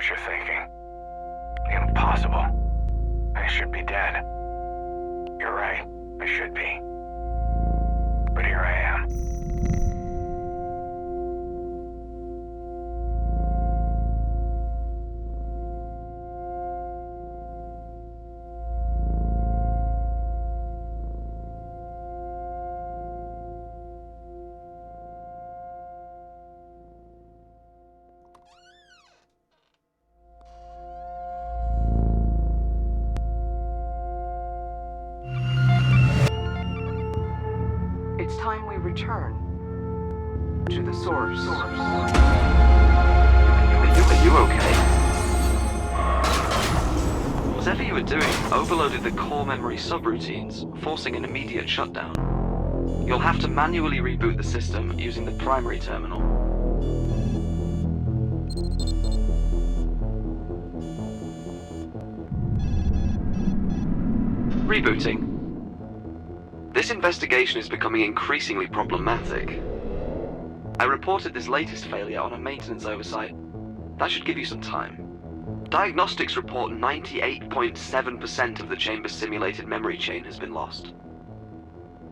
what you're thinking. Impossible. I should be dead. You're right, I should be. But here I am. It's time we return to the source. Are you okay? Whatever you were doing overloaded the core memory subroutines, forcing an immediate shutdown. You'll have to manually reboot the system using the primary terminal. Rebooting. This investigation is becoming increasingly problematic. I reported this latest failure on a maintenance oversight. That should give you some time. Diagnostics report 98.7% of the chamber's simulated memory chain has been lost.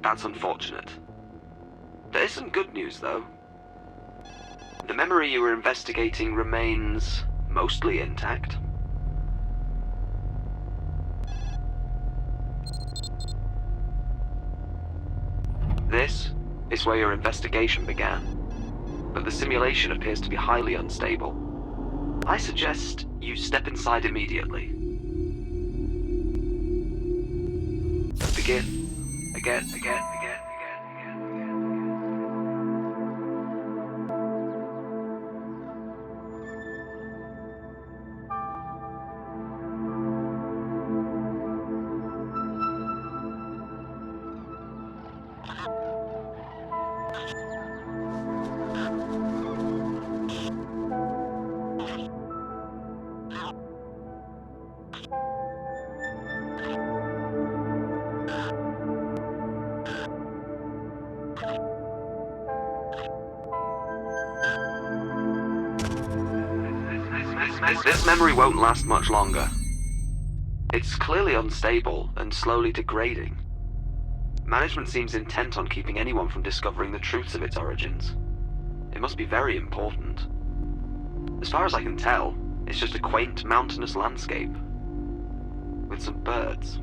That's unfortunate. There is some good news, though. The memory you were investigating remains mostly intact. This is where your investigation began, but the simulation appears to be highly unstable. I suggest you step inside immediately. Begin. Again. This memory won't last much longer. It's clearly unstable and slowly degrading. Management seems intent on keeping anyone from discovering the truths of its origins. It must be very important. As far as I can tell, it's just a quaint mountainous landscape with some birds.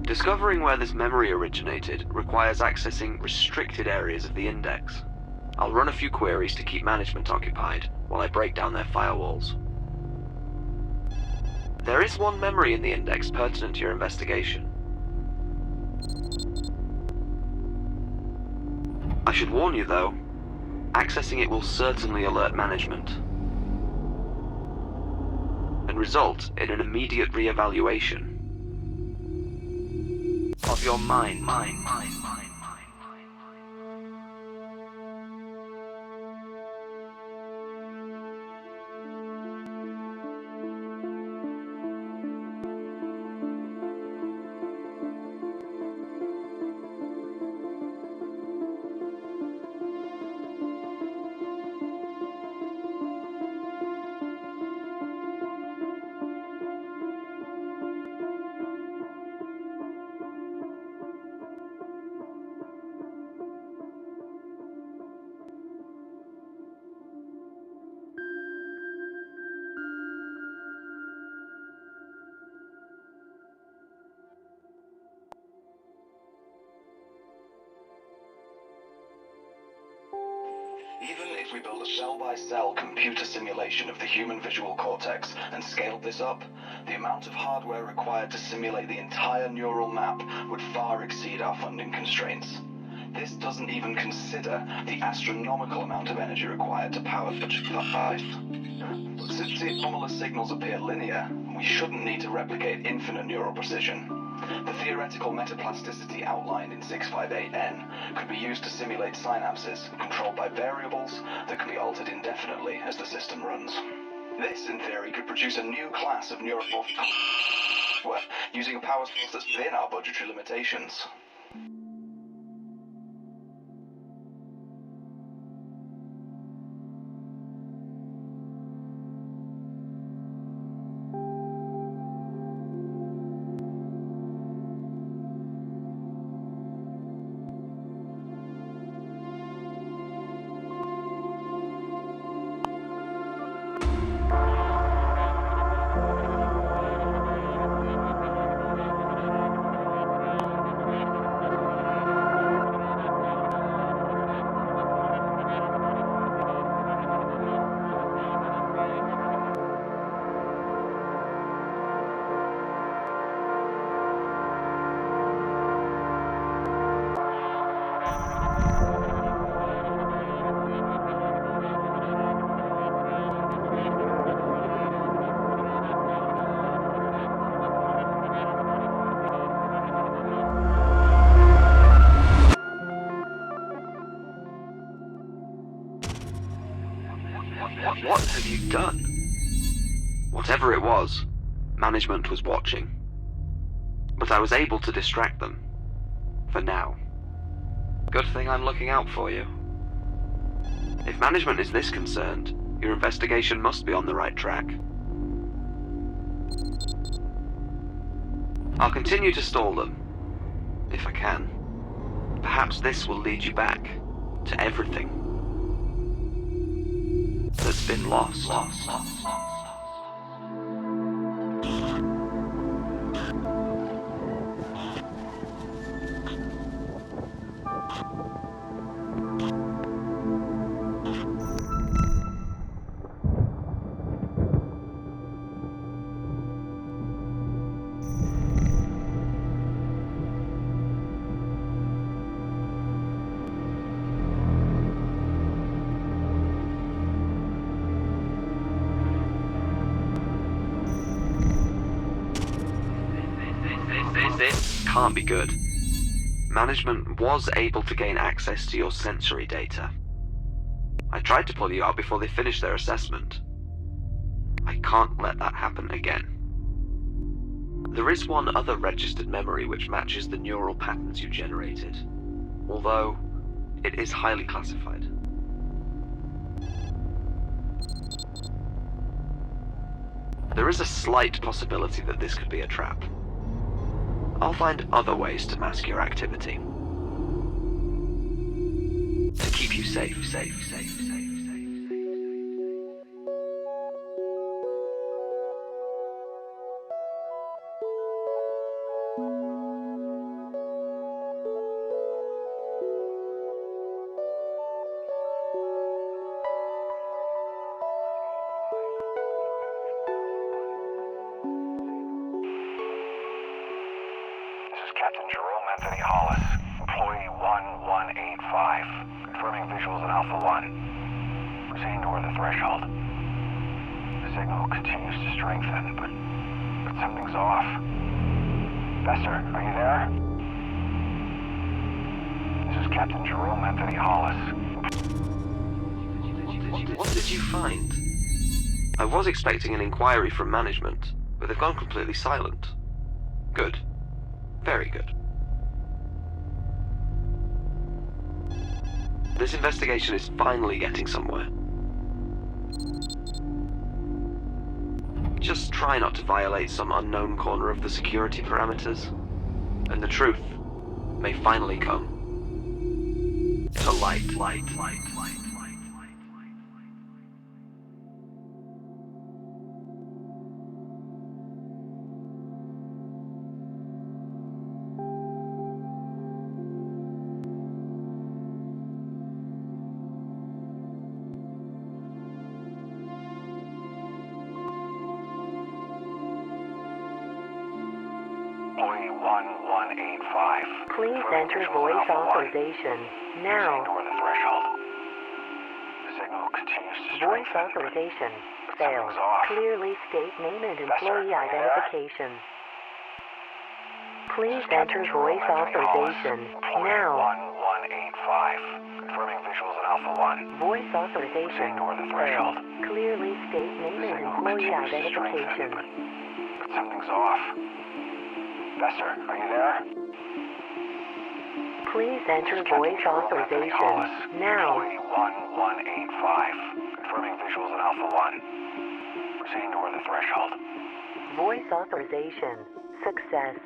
Discovering where this memory originated requires accessing restricted areas of the index. I'll run a few queries to keep management occupied while I break down their firewalls. There is one memory in the index pertinent to your investigation. I should warn you, though, accessing it will certainly alert management and result in an immediate re-evaluation of your mind. Even if we build a cell-by-cell computer simulation of the human visual cortex and scaled this up, the amount of hardware required to simulate the entire neural map would far exceed our funding constraints. This doesn't even consider the astronomical amount of energy required to power such a device. But since the anomalous signals appear linear, we shouldn't need to replicate infinite neural precision. The theoretical metaplasticity outlined in 658N could be used to simulate synapses controlled by variables that can be altered indefinitely as the system runs. This, in theory, could produce a new class of neuromorphic software using a power source that's within our budgetary limitations. What have you done? Whatever it was, management was watching. But I was able to distract them. For now. Good thing I'm looking out for you. If management is this concerned, your investigation must be on the right track. I'll continue to stall them, if I can. Perhaps this will lead you back to everything that's been lost. This can't be good. Management was able to gain access to your sensory data. I tried to pull you out before they finished their assessment. I can't let that happen again. There is one other registered memory which matches the neural patterns you generated, although it is highly classified. There is a slight possibility that this could be a trap. I'll find other ways to mask your activity. To keep you safe. Captain Jerome Anthony Hollis, employee 1185, confirming visuals in Alpha 1. Proceeding toward the threshold. The signal continues to strengthen, but something's off. Besser, are you there? This is Captain Jerome Anthony Hollis. What did you find? I was expecting an inquiry from management, but they've gone completely silent. Good. Very good. This investigation is finally getting somewhere. Just try not to violate some unknown corner of the security parameters, and the truth may finally come to light. Employee 1185. Please enter voice authorization now. Toward the threshold. The signal continues to strengthen. Voice authorization failed. Something's off. Clearly state name and Besser, employee are you there? identification. Please enter voice authorization now. 1185. Confirming visuals in Alpha 1. Voice authorization Proceeding toward the threshold. failed. Clearly state name and Signal employee continues to strengthen, identification. but something's off. Besser, are you there? Please enter Captain voice Jerome Anthony Hollis, authorization now. Employee 1185. Confirming visuals in Alpha 1. Proceeding toward the threshold. Voice authorization success.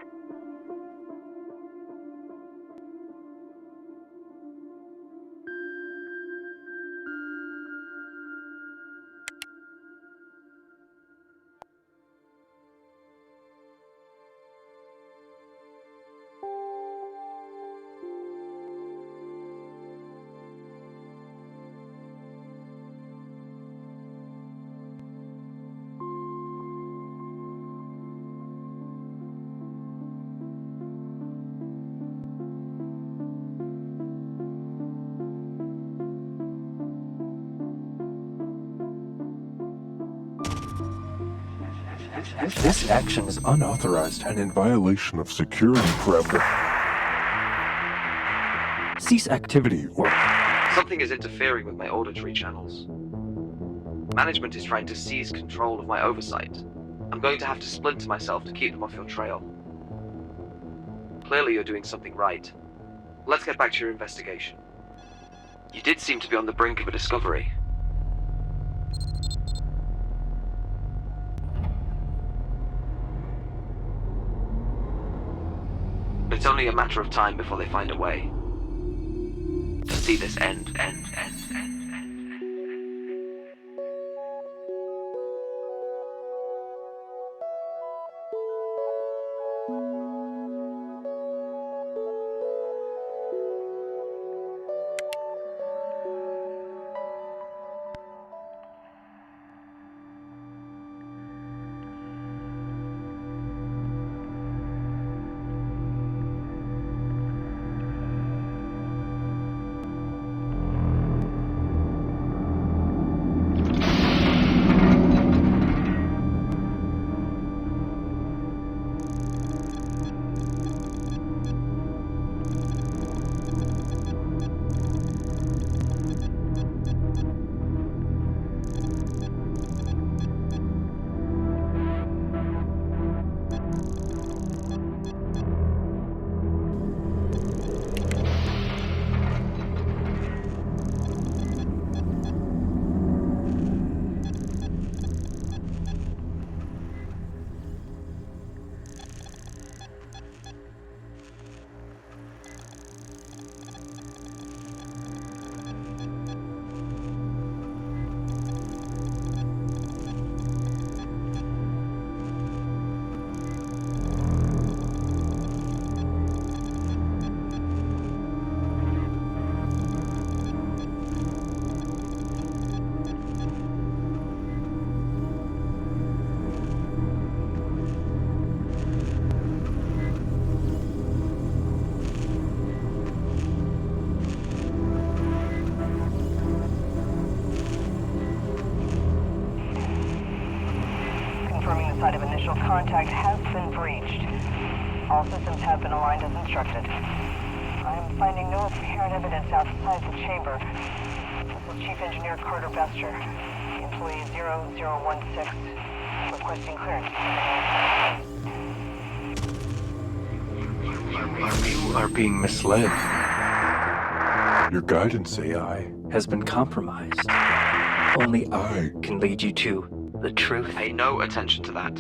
This action is unauthorized and in violation of security parameters. Cease activity or... Something is interfering with my auditory channels. Management is trying to seize control of my oversight. I'm going to have to splinter myself to keep them off your trail. Clearly you're doing something right. Let's get back to your investigation. You did seem to be on the brink of a discovery. It's only a matter of time before they find a way to see this end. Confirming the site of initial contact has been breached. All systems have been aligned as instructed. I am finding no apparent evidence outside the chamber. This is Chief Engineer Carter Bester, employee 0016, requesting clearance. You are being misled. Your guidance AI has been compromised. Only I can lead you to the truth. Pay no attention to that.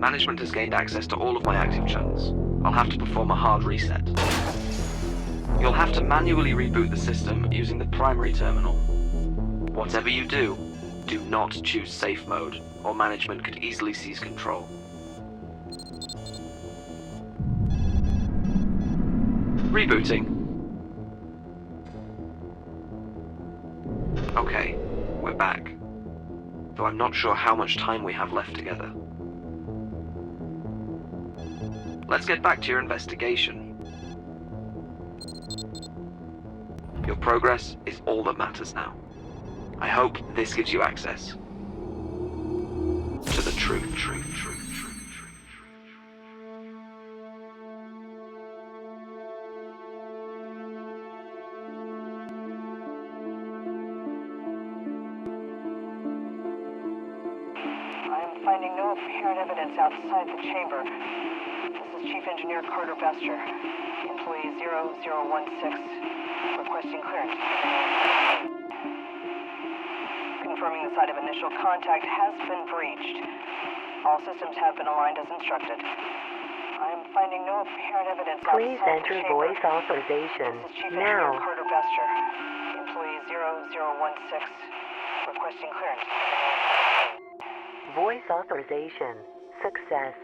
Management has gained access to all of my active channels. I'll have to perform a hard reset. You'll have to manually reboot the system using the primary terminal. Whatever you do, do not choose safe mode, or management could easily seize control. Rebooting. Okay, we're back. Though I'm not sure how much time we have left together. Let's get back to your investigation. Your progress is all that matters now. I hope this gives you access to the truth. Finding no apparent evidence outside the chamber. This is Chief Engineer Carter Bester, employee 0016, requesting clearance. Confirming the site of initial contact has been breached. All systems have been aligned as instructed. I am finding no apparent evidence Please outside enter the chamber. voice authorization This is Chief Engineer now. Carter Bester, employee 0016, requesting clearance. Voice authorization success.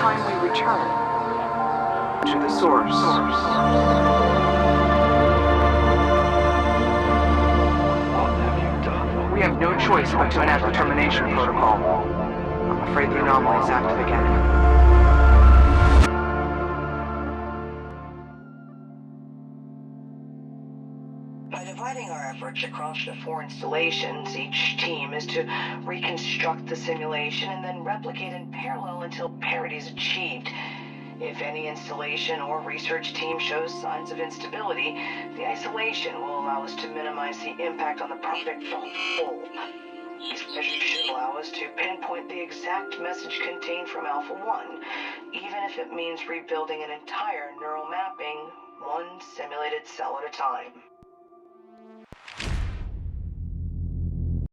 time we return to the source. What have you done? We have no choice but to enact the termination protocol. I'm afraid the anomaly is active again. By dividing our efforts across the 4 installations, each team is to reconstruct the simulation and then replicate in parallel until parity is achieved. If any installation or research team shows signs of instability, the isolation will allow us to minimize the impact on the project as a whole. These measures should allow us to pinpoint the exact message contained from Alpha 1, even if it means rebuilding an entire neural mapping, one simulated cell at a time.